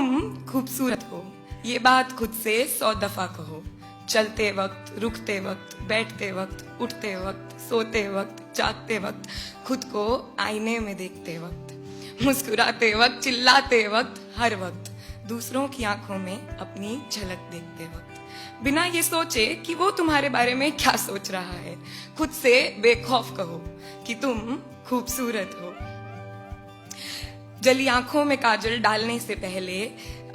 तुम खूबसूरत हो। ये बात खुद से 100 दफा कहो। चलते वक्त, रुकते वक्त, बैठते वक्त, उठते वक्त, सोते वक्त, जागते वक्त, खुद को आईने में देखते वक्त, मुस्कुराते वक्त, चिल्लाते वक्त, हर वक्त, दूसरों की आंखों में अपनी झलक देखते वक्त, बिना ये सोचे कि वो तुम्हारे बारे में क्या सोच रहा है, खुद से बेखौफ कहो कि तुम खूबसूरत हो। जली आंखों में काजल डालने से पहले,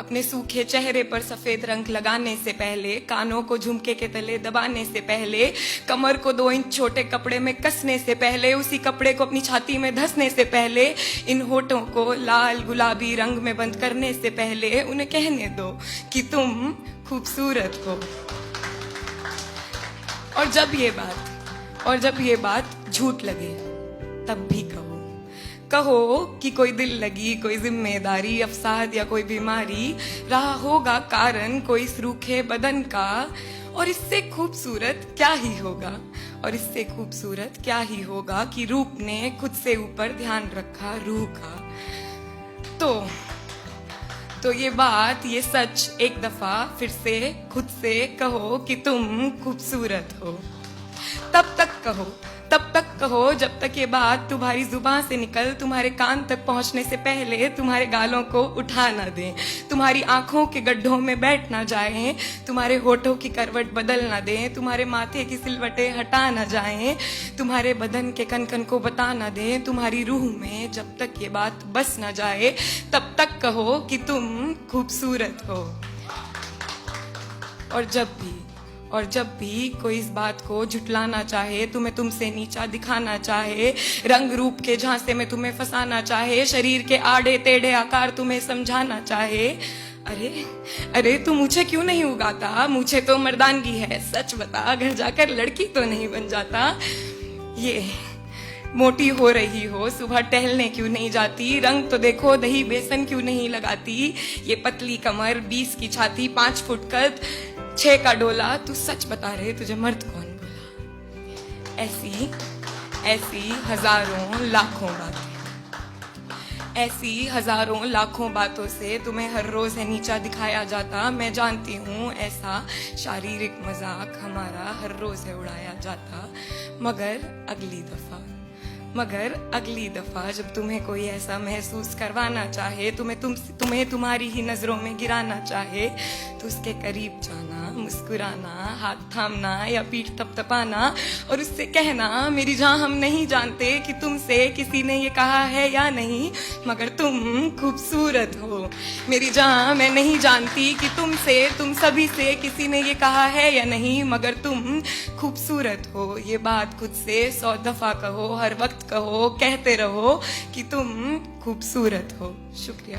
अपने सूखे चेहरे पर सफेद रंग लगाने से पहले, कानों को झुमके के तले दबाने से पहले, कमर को 2 इंच छोटे कपड़े में कसने से पहले, उसी कपड़े को अपनी छाती में धंसने से पहले, इन होठों को लाल गुलाबी रंग में बंद करने से पहले उन्हें कहने दो कि तुम खूबसूरत हो। और जब ये बात झूठ लगे तब भी कहो कि कोई दिल लगी, कोई जिम्मेदारी, अवसाद या कोई बीमारी रहा होगा कारण कोई इस रूखे बदन का, और इससे खूबसूरत क्या ही होगा, और इससे खूबसूरत क्या ही होगा कि रूप ने खुद से ऊपर ध्यान रखा रूह का। तो ये बात, ये सच एक दफा फिर से खुद से कहो कि तुम खूबसूरत हो। तब तक कहो जब तक ये बात तुम्हारी जुबान से निकल तुम्हारे कान तक पहुंचने से पहले तुम्हारे गालों को उठा ना दें, तुम्हारी आंखों के गड्ढों में बैठ ना जाएं, तुम्हारे होठों की करवट बदल ना दें, तुम्हारे माथे की सिलवटें हटा ना जाएं, तुम्हारे बदन के कन कन को बता ना दें, तुम्हारी रूह में जब तक ये बात बस ना जाए तब तक कहो कि तुम खूबसूरत हो। और जब भी कोई इस बात को झुटलाना चाहे, तुम्हें तुमसे नीचा दिखाना चाहे, रंग रूप के झांसे में तुम्हें फंसाना चाहे, शरीर के आड़े टेढ़े आकार तुम्हें समझाना चाहे, अरे तू मुझे क्यों नहीं उगाता, मुझे तो मर्दानगी है, सच बता घर जाकर लड़की तो नहीं बन जाता। ये मोटी हो रही हो, सुबह टहलने क्यों नहीं जाती, रंग तो देखो दही बेसन क्यों नहीं लगाती, ये पतली कमर, 20 की छाती, 5 फुट कद, 6 का डोला, तू सच बता रहे तुझे मर्द कौन बोला। ऐसी हजारों लाखों बातों से तुम्हें हर रोज है नीचा दिखाया जाता। मैं जानती हूँ ऐसा शारीरिक मजाक हमारा हर रोज है उड़ाया जाता, मगर अगली दफा जब तुम्हें कोई ऐसा महसूस करवाना चाहे, तुम्हें तुम्हारी ही नजरों में गिराना चाहे, तो उसके करीब जाना, मुस्कुराना, हाथ थामना या पीठ थपथपाना और उससे कहना, मेरी जान हम नहीं जानते कि तुमसे किसी ने ये कहा है या नहीं, मगर तुम खूबसूरत हो। मेरी जान मैं नहीं जानती कि तुम सभी से किसी ने ये कहा है या नहीं, मगर तुम खूबसूरत हो। ये बात खुद से 100 दफा कहो, हर वक्त कहो, कहते रहो कि तुम खूबसूरत हो। शुक्रिया।